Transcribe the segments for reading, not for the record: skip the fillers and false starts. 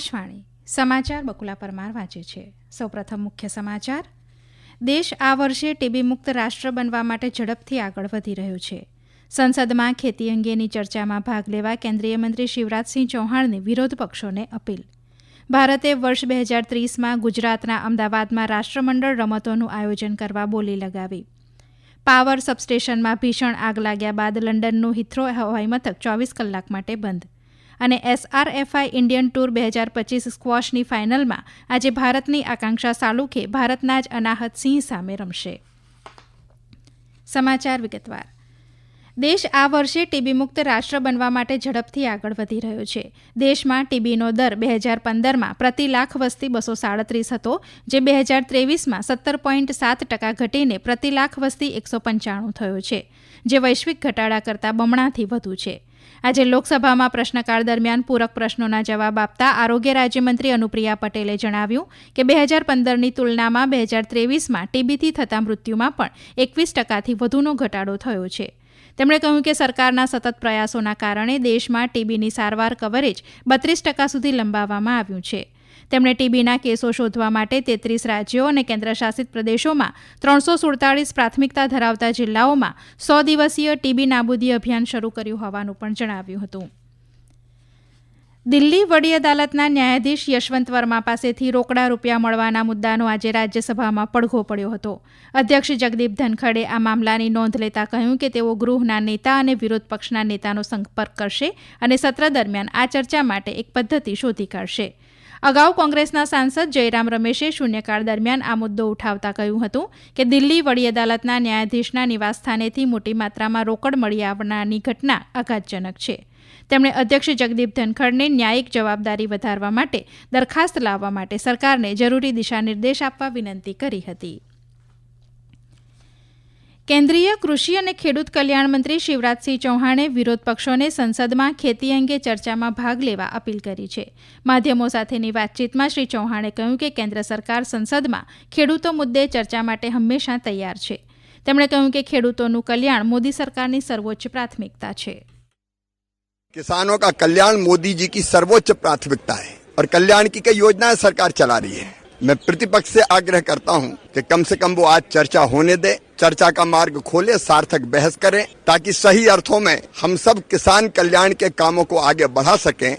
આકાશવાણી સમાચાર બકુલા પરમાર વાંચે છે. સૌપ્રથમ મુખ્ય સમાચાર. દેશ આ વર્ષે ટીબી મુક્ત રાષ્ટ્ર બનવા માટે ઝડપથી આગળ વધી રહ્યો છે. સંસદમાં ખેતી અંગેની ચર્ચામાં ભાગ લેવા કેન્દ્રીય મંત્રી શિવરાજસિંહ ચૌહાણની વિરોધ પક્ષોને અપીલ. ભારતે વર્ષ 2030માં ગુજરાતના અમદાવાદમાં રાષ્ટ્રમંડળ રમતોનું આયોજન કરવા બોલી લગાવી. પાવર સબસ્ટેશનમાં ભીષણ આગ લાગ્યા બાદ લંડનનું હિથ્રો હવાઈ મથક 24 કલાક માટે બંધ. અને SRFI ઇન્ડિયન ટૂર 2025 સ્ક્વોશની ફાઇનલમાં આજે ભારતની આકાંક્ષા સાલુખે ભારતના જ અનાહત સિંહ સામે રમશે. સમાચાર વિગતવાર. દેશ આ વર્ષે ટીબી મુક્ત રાષ્ટ્ર બનવા માટે ઝડપથી આગળ વધી રહ્યો છે. દેશમાં ટીબીનો દર 2015માં પ્રતિ લાખ વસ્તી 237 હતો, જે 2023માં 17.7% ઘટીને પ્રતિ લાખ વસ્તી 195 થયો છે, જે વૈશ્વિક ઘટાડા કરતાં બમણાથી વધુ છે. આજે લોકસભામાં પ્રશ્નકાળ દરમિયાન પૂરક પ્રશ્નોના જવાબ આપતા આરોગ્ય રાજ્યમંત્રી અનુપ્રિયા પટેલે જણાવ્યું કે 2015ની તુલનામાં 2023માં ટીબીથી થતા મૃત્યુમાં પણ 21%થી વધુનો ઘટાડો થયો છે. તેમણે કહ્યું કે સરકારના સતત પ્રયાસોના કારણે દેશમાં ટીબીની સારવાર કવરેજ 32% સુધી લંબાવવામાં આવ્યું છે. તેમણે ટીબીના કેસો શોધવા માટે 33 રાજ્યો અને કેન્દ્રશાસિત પ્રદેશોમાં 347 પ્રાથમિકતા ધરાવતા જિલ્લાઓમાં 100 દિવસીય ટીબી નાબૂદી અભિયાન શરૂ કર્યું હોવાનું પણ જણાવ્યું હતું. દિલ્હી વડી અદાલતના ન્યાયાધીશ યશવંત વર્મા પાસેથી રોકડા રૂપિયા મળવાના મુદ્દાનો આજે રાજ્યસભામાં પડઘો પડ્યો હતો. અધ્યક્ષ જગદીપ ધનખડે આ મામલાની નોંધ લેતા કહ્યું કે તેઓ ગૃહના નેતા અને વિરોધ પક્ષના નેતાનો સંપર્ક કરશે અને સત્ર દરમિયાન આ ચર્ચા માટે એક પદ્ધતિ શોધી કાઢશે. અગાઉ કોંગ્રેસના સાંસદ જયરામ રમેશે શૂન્યકાળ દરમિયાન આ મુદ્દો ઉઠાવતા કહ્યું હતું કે દિલ્હી વડી અદાલતના ન્યાયાધીશના નિવાસસ્થાનેથી મોટી માત્રામાં રોકડ મળી આવનારની ઘટના આઘાતજનક છે. તેમણે અધ્યક્ષ જગદીપ ધનખડને ન્યાયિક જવાબદારી વધારવા માટે દરખાસ્ત લાવવા માટે સરકારને જરૂરી દિશાનિર્દેશ આપવા વિનંતી કરી હતી. કેન્દ્રીય કૃષિ અને ખેડૂત કલ્યાણ મંત્રી શિવરાજસિંહ ચૌહાણે વિરોધ પક્ષોને સંસદમાં ખેતી અંગે ચર્ચામાં ભાગ લેવા અપીલ કરી છે. માધ્યમો સાથેની વાતચીતમાં શ્રી ચૌહાણે કહ્યું કે કેન્દ્ર સરકાર સંસદમાં ખેડૂતો મુદ્દે ચર્ચા માટે હંમેશા તૈયાર છે. તેમણે કહ્યું કે ખેડૂતોનું કલ્યાણ મોદી સરકારની સર્વોચ્ચ પ્રાથમિકતા છે. किसानों का कल्याण मोदी जी की सर्वोच्च प्राथमिकता है और कल्याण की कई योजनाएं सरकार चला रही है. मैं प्रतिपक्ष से आग्रह करता हूं कि कम से कम वो आज चर्चा होने दे, चर्चा का मार्ग खोले, सार्थक बहस करें, ताकि सही अर्थों में हम सब किसान कल्याण के कामों को आगे बढ़ा सकें.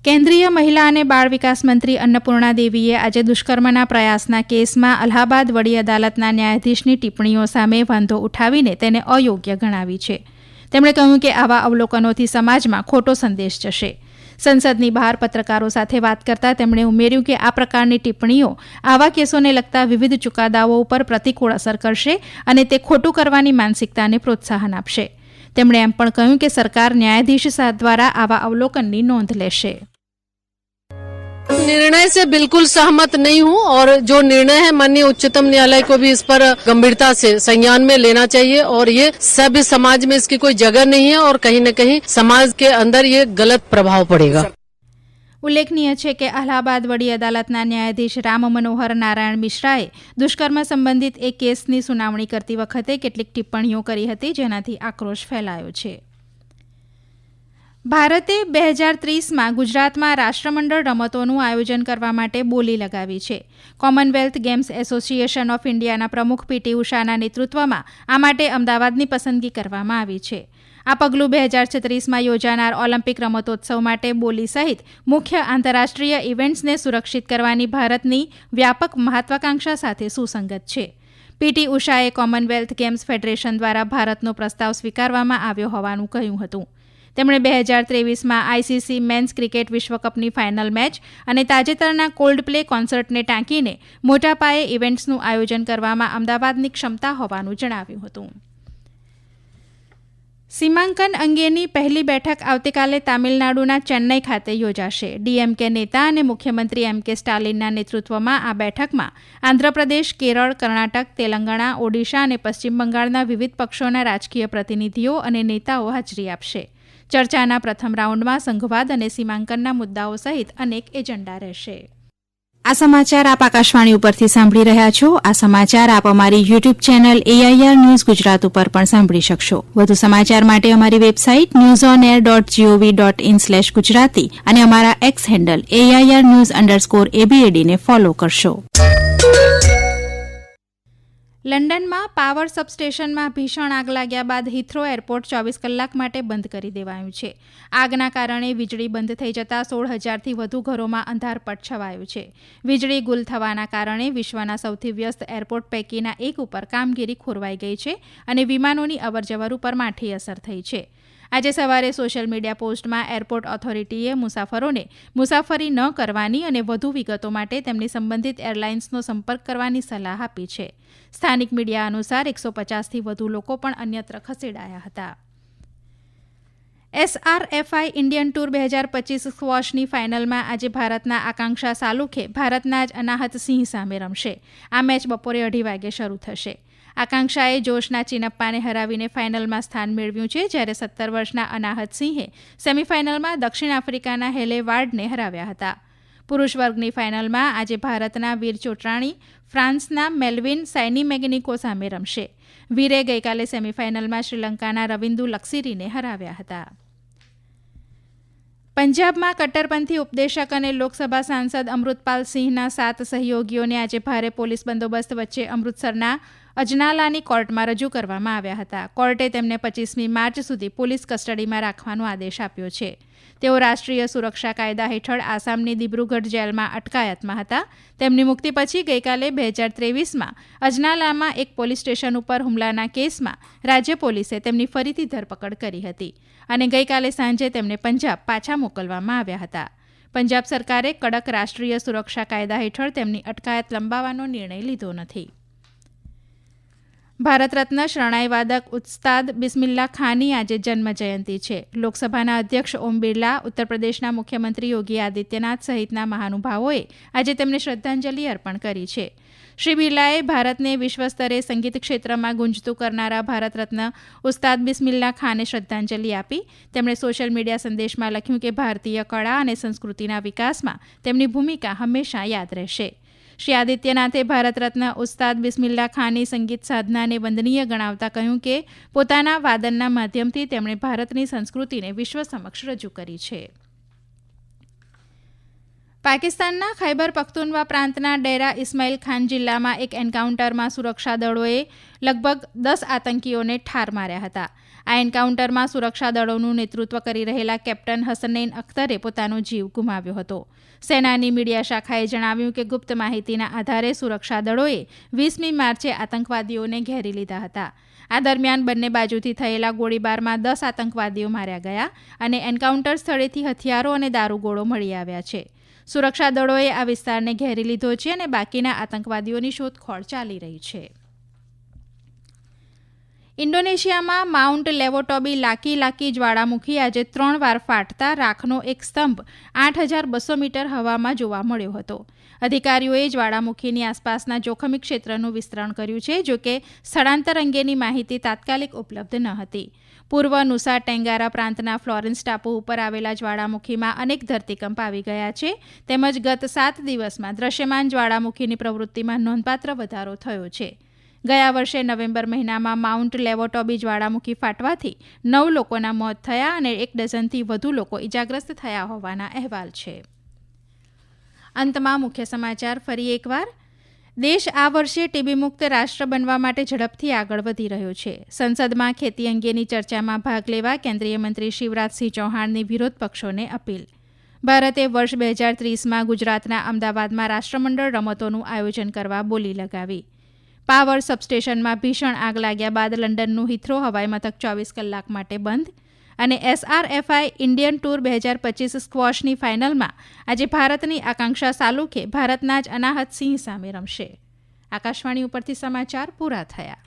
કેન્દ્રીય મહિલા અને બાળ વિકાસ મંત્રી અન્નપૂર્ણા દેવીએ આજે દુષ્કર્મના પ્રયાસના કેસમાં અલ્હાબાદ વડી અદાલતના ન્યાયાધીશની ટિપ્પણીઓ સામે વાંધો ઉઠાવીને તેને અયોગ્ય ગણાવી છે. તેમણે કહ્યું કે આવા અવલોકનોથી સમાજમાં ખોટો સંદેશ જશે. સંસદની બહાર પત્રકારો સાથે વાત કરતા તેમણે ઉમેર્યું કે આ પ્રકારની ટિપ્પણીઓ આવા કેસોને લગતા વિવિધ ચુકાદાઓ ઉપર પ્રતિકૂળ અસર કરશે અને તે ખોટું કરવાની માનસિકતાને પ્રોત્સાહન આપશે. તેમણે એમ પણ કહ્યું કે સરકાર ન્યાયાધીશ દ્વારા આવા અવલોકનની નોંધ લેશે. निर्णय से बिल्कुल सहमत नहीं हूँ और जो निर्णय है माननीय उच्चतम न्यायालय को भी इस पर गंभीरता से संज्ञान में लेना चाहिए और ये सभ्य समाज में इसकी कोई जगह नहीं है और कहीं न कहीं समाज के अंदर ये गलत प्रभाव पड़ेगा. ઉલ્લેખનીય છે કે અલ્હાબાદ વડી અદાલતના ન્યાયાધીશ રામ મનોહર નારાયણ મિશ્રાએ દુષ્કર્મ સંબંધિત એક કેસની સુનાવણી કરતી વખતે કેટલીક ટિપ્પણીઓ કરી હતી, જેનાથી આક્રોશ ફેલાયો છે. ભારતે 2030માં ગુજરાતમાં રાષ્ટ્રમંડળ રમતોનું આયોજન કરવા માટે બોલી લગાવી છે. કોમનવેલ્થ ગેમ્સ એસોસિએશન ઓફ ઇન્ડિયાના પ્રમુખ PT ઉષાના નેતૃત્વમાં આ માટે અમદાવાદની પસંદગી કરવામાં આવી છે. આ પગલું 2036માં યોજાનાર ઓલિમ્પિક રમતોત્સવ માટે બોલી સહિત મુખ્ય આંતરરાષ્ટ્રીય ઇવેન્ટ્સને સુરક્ષિત કરવાની ભારતની વ્યાપક મહત્વાકાંક્ષા સાથે સુસંગત છે. PT ઉષાએ કોમનવેલ્થ ગેમ્સ ફેડરેશન દ્વારા ભારતનો પ્રસ્તાવ સ્વીકારવામાં આવ્યો હોવાનું કહ્યું હતું. તેમણે 2023માં ICC મેન્સ ક્રિકેટ વિશ્વકપની ફાઇનલ મેચ અને તાજેતરના કોલ્ડ પ્લે કોન્સર્ટને ટાંકીને મોટા પાયે ઇવેન્ટ્સનું આયોજન કરવામાં અમદાવાદની ક્ષમતા હોવાનું જણાવ્યું હતું. સીમાંકન અંગેની પહેલી બેઠક આવતીકાલે તામિલનાડુના ચેન્નઈ ખાતે યોજાશે. DMK નેતા અને મુખ્યમંત્રી MK સ્ટાલિનના નેતૃત્વમાં આ બેઠકમાં આંધ્રપ્રદેશ, કેરળ, કર્ણાટક, તેલંગાણા, ઓડિશા અને પશ્ચિમ બંગાળના વિવિધ પક્ષોના રાજકીય પ્રતિનિધિઓ અને નેતાઓ હાજરી આપશે. ચર્ચાના પ્રથમ રાઉન્ડમાં સંઘવાદ અને સીમાંકનના મુદ્દાઓ સહિત અનેક એજન્ડા રહેશે. આ સમાચાર આપ આકાશવાણી ઉપરથી સાંભળી રહ્યા છો. આ સમાચાર આપ અમારી YouTube channel AIR news Gujarat ઉપર પણ સાંભળી શકશો. વધુ સમાચાર માટે અમારી વેબસાઇટ newsonair.gov.in/gujarati અને અમારા એક્સ હેન્ડલ AIR_news_ABAD ને ફોલો કરશો. લંડનમાં પાવર સબસ્ટેશનમાં ભીષણ આગ લાગ્યા બાદ હિથ્રો એરપોર્ટ 24 કલાક માટે બંધ કરી દેવાયું છે. આગના કારણે વીજળી બંધ થઈ જતાં 16,000થી વધુ ઘરોમાં અંધારપટ છવાયું છે. વીજળી ગુલ થવાના કારણે વિશ્વના સૌથી વ્યસ્ત એરપોર્ટ પૈકીના એક ઉપર કામગીરી ખોરવાઈ ગઈ છે અને વિમાનોની અવરજવર ઉપર માઠી અસર થઈ છે. આજે સવારે સોશિયલ મીડિયા પોસ્ટમાં એરપોર્ટ ઓથોરિટીએ મુસાફરોને મુસાફરી ન કરવાની અને વધુ વિગતો માટે તેમની સંબંધિત એરલાઇન્સનો સંપર્ક કરવાની સલાહ આપી છે. સ્થાનિક મીડિયા અનુસાર 150થી વધુ લોકો પણ અન્યત્ર ખસેડાયા હતા. SRFI ઇન્ડિયન ટૂર 2025 સ્ક્વોશની ફાઇનલમાં આજે ભારતના આકાંક્ષા સાલુખે ભારતના જ અનાહત સિંહ સામે રમશે. આ મેચ બપોરે 2:30 વાગે શરૂ થશે. આકાંક્ષાએ જોશના ચિનપ્પાને હરાવીને ફાઇનલમાં સ્થાન મેળવ્યું છે, જ્યારે 17 વર્ષના અનાહત સિંહે સેમીફાઇનલમાં દક્ષિણ આફ્રિકાના હેલે વાર્ડને હરાવ્યા હતા. પુરુષ વર્ગની ફાઇનલમાં આજે ભારતના વીર ચોટરાણી ફ્રાન્સના મેલ્વિન સાઇની મેગ્નિકો સામે રમશે. વીરે ગઈકાલે સેમીફાઇનલમાં શ્રીલંકાના રવિન્દુ લક્સીરીને હરાવ્યા હતા. પંજાબમાં કટ્ટરપંથી ઉપદેશક અને લોકસભા સાંસદ અમૃતપાલ સિંહના 7 સહયોગીઓને આજે ભારે પોલીસ બંદોબસ્ત વચ્ચે અમૃતસરના અજનાલાની કોર્ટમાં રજૂ કરવામાં આવ્યા હતા. કોર્ટે તેમને 25મી માર્ચ સુધી પોલીસ કસ્ટડીમાં રાખવાનો આદેશ આપ્યો છે. તેઓ રાષ્ટ્રીય સુરક્ષા કાયદા હેઠળ આસામની દિબ્રુગઢ જેલમાં અટકાયતમાં હતા. તેમની મુક્તિ પછી ગઈકાલે 2023માં અજનાલામાં એક પોલીસ સ્ટેશન ઉપર હુમલાના કેસમાં રાજ્ય પોલીસે તેમની ફરીથી ધરપકડ કરી હતી અને ગઈકાલે સાંજે તેમને પંજાબ પાછા મોકલવામાં આવ્યા હતા. પંજાબ સરકારે કડક રાષ્ટ્રીય સુરક્ષા કાયદા હેઠળ તેમની અટકાયત લંબાવવાનો નિર્ણય લીધો નથી. ભારત રત્ન શરણાઈ વાદક ઉસ્તાદ બિસ્મિલ્લા ખાનની આજે જન્મ જયંતિ છે. લોકસભાના અધ્યક્ષ ઓમ બિરલા, ઉત્તર પ્રદેશના મુખ્યમંત્રી યોગી આદિત્યનાથ સહિતના મહાનુભાવોએ આજે તેમને શ્રદ્ધાંજલિ અર્પણ કરી છે. શ્રી બિરલાએ ભારતને વિશ્વ સ્તરે સંગીત ક્ષેત્રમાં ગુંજતું કરનારા ભારત રત્ન ઉસ્તાદ બિસ્મિલ્લા ખાને શ્રદ્ધાંજલિ આપી. તેમણે સોશિયલ મીડિયા સંદેશમાં લખ્યું કે ભારતીય કળા અને સંસ્કૃતિના વિકાસમાં તેમની ભૂમિકા હંમેશા યાદ રહેશે. શ્રી આદિત્યનાથે ભારત રત્ન ઉસ્તાદ બિસ્મિલ્લા ખાનની સંગીત સાધનાને વંદનીય ગણાવતા કહ્યું કે પોતાના વાદનના માધ્યમથી તેમણે ભારતની સંસ્કૃતિને વિશ્વ સમક્ષ રજૂ કરી છે. પાકિસ્તાનના ખૈબર પખ્તુનવા પ્રાંતના ડેરા ઇસ્માઇલ ખાન જિલ્લામાં એક એન્કાઉન્ટરમાં સુરક્ષા દળોએ લગભગ 10 આતંકીઓને ઠાર માર્યા હતા. આ એન્કાઉન્ટરમાં સુરક્ષા દળોનું નેતૃત્વ કરી રહેલા કેપ્ટન હસનૈન અખ્તરે પોતાનો જીવ ગુમાવ્યો હતો. સેનાની મીડિયા શાખાએ જણાવ્યું કે ગુપ્ત માહિતીના આધારે સુરક્ષા દળોએ 20મી માર્ચે આતંકવાદીઓને ઘેરી લીધા હતા. આ દરમિયાન બંને બાજુથી થયેલા ગોળીબારમાં 10 આતંકવાદીઓ માર્યા ગયા અને એન્કાઉન્ટર સ્થળેથી હથિયારો અને દારૂગોળો મળી આવ્યા છે. સુરક્ષા દળોએ આ વિસ્તારને ઘેરી લીધો છે અને બાકીના આતંકવાદીઓની શોધખોળ ચાલી રહી છે. ઇન્ડોનેશિયામાં માઉન્ટ લેવોટોબી લાકી જ્વાળામુખી આજે 3 વાર ફાટતા રાખનો એક સ્તંભ 8,200 મીટર હવામાં જોવા મળ્યો હતો. અધિકારીઓએ જ્વાળામુખીની આસપાસના જોખમી ક્ષેત્રનું વિસ્તરણ કર્યું છે, જોકે સ્થળાંતર અંગેની માહિતી તાત્કાલિક ઉપલબ્ધ ન હતી. પૂર્વ નુસા ટેંગારા પ્રાંતના ફ્લોરેન્સ ટાપુ ઉપર આવેલા જ્વાળામુખીમાં અનેક ધરતીકંપ આવી ગયા છે, તેમજ ગત 7 દિવસમાં દ્રશ્યમાન જ્વાળામુખીની પ્રવૃત્તિમાં નોંધપાત્ર વધારો થયો છે. ગયા વર્ષે નવેમ્બર મહિનામાં માઉન્ટ લેવોટોબી જ્વાળામુખી ફાટવાથી 9 લોકોના મોત થયા અને 1 ડઝનથી વધુ લોકો ઇજાગ્રસ્ત થયા હોવાના અહેવાલ છે. અંતમાં મુખ્ય સમાચાર ફરી એકવાર. દેશ આ વર્ષે ટીબી મુક્ત રાષ્ટ્ર બનવા માટે ઝડપથી આગળ વધી રહ્યો છે. સંસદમાં ખેતી અંગેની ચર્ચામાં ભાગ લેવા કેન્દ્રીય મંત્રી શિવરાજસિંહ ચૌહાણની વિરોધ પક્ષોને અપીલ. ભારતે વર્ષ 2030માં ગુજરાતના અમદાવાદમાં રાષ્ટ્રમંડળ રમતોનું આયોજન કરવા બોલી લગાવી. પાવર સબસ્ટેશનમાં ભીષણ આગ લાગ્યા બાદ લંડનનું હિથ્રો હવાઈ મથક 24 કલાક માટે બંધ. અને SRFI ઇન્ડિયન ટૂર 2025 સ્ક્વોશની ફાઇનલમાં આજે ભારતની આકાંક્ષા સાલુખે ભારતના જ અનાહત સિંહ સામે રમશે. આકાશવાણી ઉપરથી સમાચાર પૂરા થયા.